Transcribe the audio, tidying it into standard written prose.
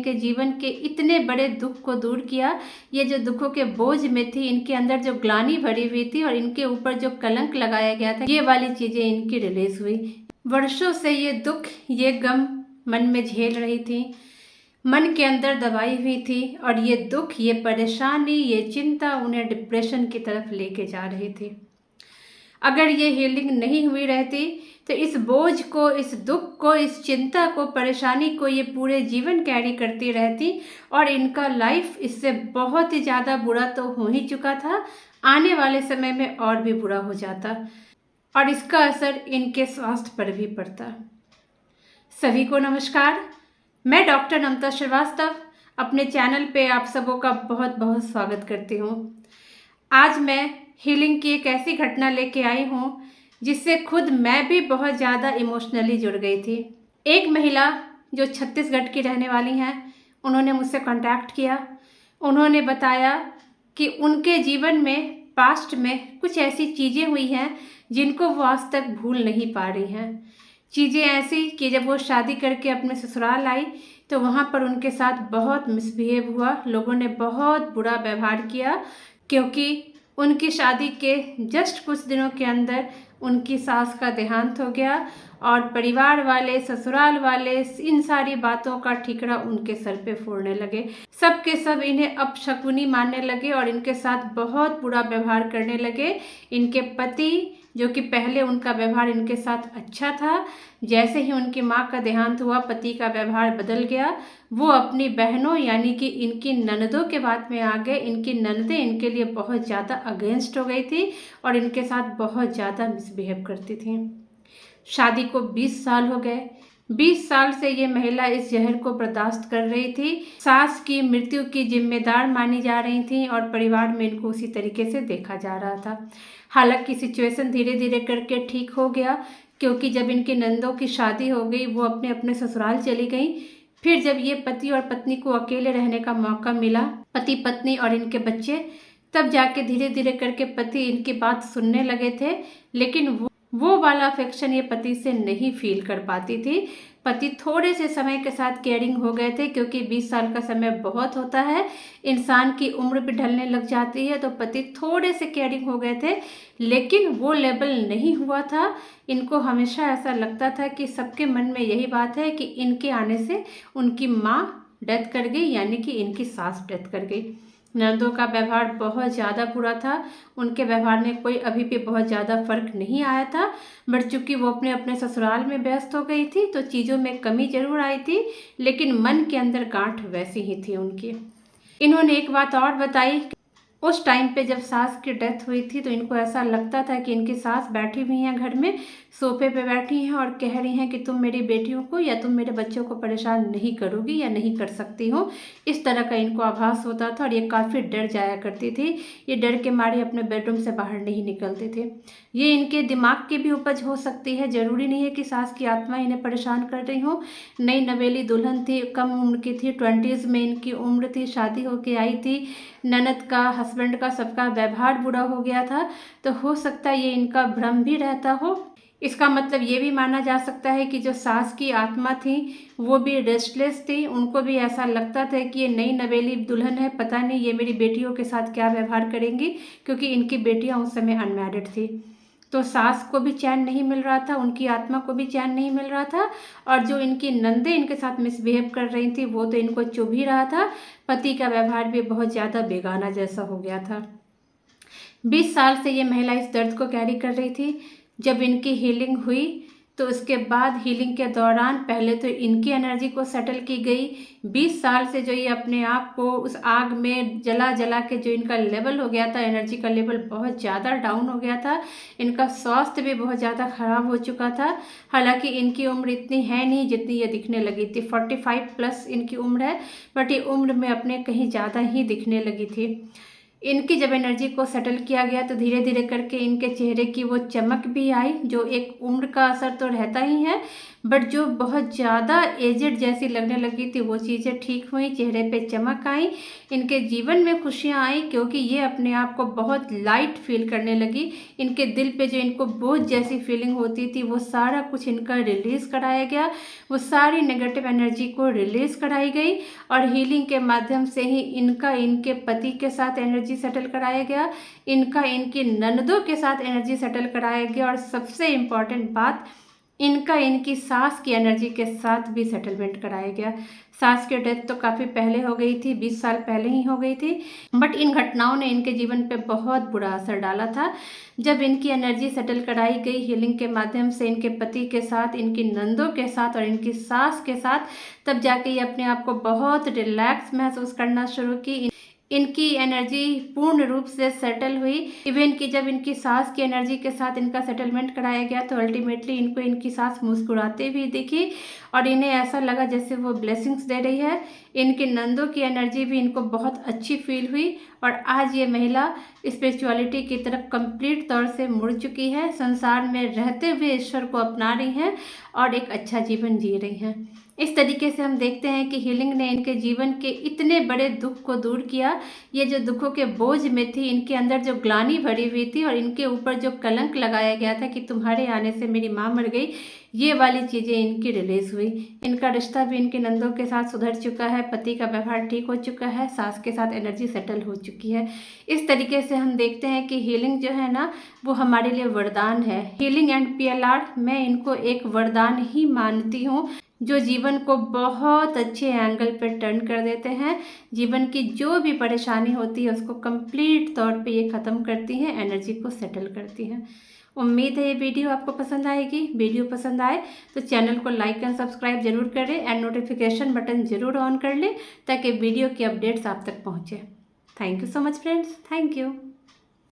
इनके जीवन के इतने बड़े दुख को दूर किया। ये जो दुखों के बोझ में थी, इनके अंदर जो ग्लानि भरी हुई थी और इनके ऊपर जो कलंक लगाया गया था, ये वाली चीज़ें इनकी रिलीज हुई। वर्षों से ये दुख, ये गम मन में झेल रही थी, मन के अंदर दबाई हुई थी और ये दुख, ये परेशानी, ये चिंता उन्हें डिप्रेशन की तरफ लेके जा रही थी। अगर ये हीलिंग नहीं हुई रहती तो इस बोझ को, इस दुख को, इस चिंता को, परेशानी को ये पूरे जीवन कैरी करती रहती और इनका लाइफ इससे बहुत ही ज़्यादा बुरा तो हो ही चुका था, आने वाले समय में और भी बुरा हो जाता और इसका असर इनके स्वास्थ्य पर भी पड़ता। सभी को नमस्कार, मैं डॉक्टर नमता श्रीवास्तव अपने चैनल पे आप सबों का बहुत बहुत स्वागत करती हूँ। आज मैं हीलिंग की एक ऐसी घटना लेके आई हूँ जिससे खुद मैं भी बहुत ज़्यादा इमोशनली जुड़ गई थी। एक महिला जो छत्तीसगढ़ की रहने वाली हैं, उन्होंने मुझसे कांटेक्ट किया। उन्होंने बताया कि उनके जीवन में पास्ट में कुछ ऐसी चीज़ें हुई हैं जिनको वो आज तक भूल नहीं पा रही हैं। चीज़ें ऐसी कि जब वो शादी करके अपने ससुराल आई तो वहाँ पर उनके साथ बहुत मिसबिहेव हुआ, लोगों ने बहुत बुरा व्यवहार किया, क्योंकि उनकी शादी के जस्ट कुछ दिनों के अंदर उनकी सास का देहांत हो गया और परिवार वाले, ससुराल वाले इन सारी बातों का ठिकरा उनके सर पे फोड़ने लगे। सब के सब इन्हें अपशकुनी मानने लगे और इनके साथ बहुत बुरा व्यवहार करने लगे। इनके पति, जो कि पहले उनका व्यवहार इनके साथ अच्छा था, जैसे ही उनकी माँ का देहांत हुआ पति का व्यवहार बदल गया। वो अपनी बहनों यानी कि इनकी ननदों के बात में आ गए। इनकी ननदें इनके लिए बहुत ज़्यादा अगेंस्ट हो गई थी और इनके साथ बहुत ज़्यादा मिसबिहेव करती थी। शादी को 20 साल हो गए। 20 साल से ये महिला इस जहर को बर्दाश्त कर रही थी। सास की मृत्यु की जिम्मेदार मानी जा रही थी और परिवार में इनको उसी तरीके से देखा जा रहा था। हालांकि सिचुएशन धीरे धीरे करके ठीक हो गया, क्योंकि जब इनके नंदों की शादी हो गई वो अपने अपने ससुराल चली गई। फिर जब ये पति और पत्नी को अकेले रहने का मौका मिला, पति पत्नी और इनके बच्चे, तब जाके धीरे धीरे करके पति इनकी बात सुनने लगे थे। लेकिन वो वाला अफेक्शन ये पति से नहीं फील कर पाती थी। पति थोड़े से समय के साथ केयरिंग हो गए थे, क्योंकि 20 साल का समय बहुत होता है, इंसान की उम्र भी ढलने लग जाती है, तो पति थोड़े से केयरिंग हो गए थे। लेकिन वो लेवल नहीं हुआ था। इनको हमेशा ऐसा लगता था कि सबके मन में यही बात है कि इनके आने से उनकी माँ डेथ कर गई, यानी कि इनकी सास डेथ कर गई। ननदों का व्यवहार बहुत ज़्यादा बुरा था। उनके व्यवहार में कोई अभी भी बहुत ज़्यादा फर्क नहीं आया था, बट चूंकि वो अपने अपने ससुराल में व्यस्त हो गई थी तो चीज़ों में कमी जरूर आई थी, लेकिन मन के अंदर गांठ वैसी ही थी उनकी। इन्होंने एक बात और बताई, उस टाइम पे जब सास की डेथ हुई थी तो इनको ऐसा लगता था कि इनकी सास बैठी हुई हैं घर में, सोफे पे बैठी हैं और कह रही हैं कि तुम मेरी बेटियों को या तुम मेरे बच्चों को परेशान नहीं करोगी या नहीं कर सकती हो। इस तरह का इनको आभास होता था और ये काफ़ी डर जाया करती थी। ये डर के मारे अपने बेडरूम से बाहर नहीं निकलते थे। ये इनके दिमाग की भी उपज हो सकती है, ज़रूरी नहीं है कि सास की आत्मा इन्हें परेशान कर रही हो। नई नवेली दुल्हन थी, कम उम्र की थी, 20s में इनकी उम्र थी, शादी होके आई थी, ननद का, हस्बैंड का, सबका व्यवहार बुरा हो गया था, तो हो सकता है ये इनका भ्रम भी रहता हो। इसका मतलब ये भी माना जा सकता है कि जो सास की आत्मा थी वो भी रेस्टलेस थी। उनको भी ऐसा लगता था कि ये नई नवेली दुल्हन है, पता नहीं ये मेरी बेटियों के साथ क्या व्यवहार करेंगी, क्योंकि इनकी बेटियां उस समय अनमैरिड थी। तो सास को भी चैन नहीं मिल रहा था, उनकी आत्मा को भी चैन नहीं मिल रहा था, और जो इनकी नंदे इनके साथ मिसबिहेव कर रही थी वो तो इनको चुभ ही रहा था। पति का व्यवहार भी बहुत ज़्यादा बेगाना जैसा हो गया था। 20 साल से ये महिला इस दर्द को कैरी कर रही थी। जब इनकी हीलिंग हुई तो उसके बाद हीलिंग के दौरान पहले तो इनकी एनर्जी को सेटल की गई। 20 साल से जो ये अपने आप को उस आग में जला जला के जो इनका लेवल हो गया था, एनर्जी का लेवल बहुत ज़्यादा डाउन हो गया था। इनका स्वास्थ्य भी बहुत ज़्यादा ख़राब हो चुका था। हालांकि इनकी उम्र इतनी है नहीं जितनी ये दिखने लगी थी, 45+ इनकी उम्र है, बट ये उम्र में अपने कहीं ज़्यादा ही दिखने लगी थी। इनकी जब एनर्जी को सेटल किया गया तो धीरे धीरे करके इनके चेहरे की वो चमक भी आई, जो एक उम्र का असर तो रहता ही है, बट जो बहुत ज़्यादा एजेड जैसी लगने लगी थी वो चीज़ें ठीक हुई, चेहरे पे चमक आई, इनके जीवन में खुशियाँ आई, क्योंकि ये अपने आप को बहुत लाइट फील करने लगी। इनके दिल पे जो इनको बोझ जैसी फीलिंग होती थी वो सारा कुछ इनका रिलीज़ कराया गया, वो सारी नेगेटिव एनर्जी को रिलीज़ कराई गई और हीलिंग के माध्यम से ही इनका इनके पति के साथ एनर्जी सेटल कराया गया, इनका इनकी ननदों के साथ एनर्जी सेटल कराया गया और सबसे इम्पॉर्टेंट बात, इनका इनकी सास की एनर्जी के साथ भी सेटलमेंट कराया गया। सास की डेथ तो काफ़ी पहले हो गई थी, 20 साल पहले ही हो गई थी, बट इन घटनाओं ने इनके जीवन पे बहुत बुरा असर डाला था। जब इनकी एनर्जी सेटल कराई गई हीलिंग के माध्यम से इनके पति के साथ, इनकी नंदों के साथ और इनकी सास के साथ, तब जाके ये अपने आप को बहुत रिलैक्स महसूस करना शुरू की। इनकी एनर्जी पूर्ण रूप से सेटल हुई। इवन कि जब इनकी सास की एनर्जी के साथ इनका सेटलमेंट कराया गया तो अल्टीमेटली इनको इनकी सास मुस्कुराते भी दिखी और इन्हें ऐसा लगा जैसे वो ब्लेसिंग्स दे रही है। इनकी नंदों की एनर्जी भी इनको बहुत अच्छी फील हुई और आज ये महिला स्पिरिचुअलिटी की तरफ कंप्लीट तौर से मुड़ चुकी है, संसार में रहते हुए ईश्वर को अपना रही हैं और एक अच्छा जीवन जी रही हैं। इस तरीके से हम देखते हैं कि हीलिंग ने इनके जीवन के इतने बड़े दुख को दूर किया। ये जो दुखों के बोझ में थी, इनके अंदर जो ग्लानि भरी हुई थी और इनके ऊपर जो कलंक लगाया गया था कि तुम्हारे आने से मेरी माँ मर गई, ये वाली चीज़ें इनकी रिलीज हुई। इनका रिश्ता भी इनके नंदों के साथ सुधर चुका है, पति का व्यवहार ठीक हो चुका है, सास के साथ एनर्जी सेटल हो चुकी है। इस तरीके से हम देखते हैं कि हीलिंग जो है ना वो हमारे लिए वरदान है। हीलिंग एंड PLR मैं इनको एक वरदान ही मानती हूँ जो जीवन को बहुत अच्छे एंगल पर टर्न कर देते हैं। जीवन की जो भी परेशानी होती है उसको कंप्लीट तौर पे ये ख़त्म करती हैं, एनर्जी को सेटल करती हैं। उम्मीद है ये वीडियो आपको पसंद आएगी। वीडियो पसंद आए तो चैनल को लाइक एंड सब्सक्राइब जरूर करें एंड नोटिफिकेशन बटन जरूर ऑन कर लें ताकि वीडियो की अपडेट्स आप तक पहुँचे। Thank you so much friends, thank you.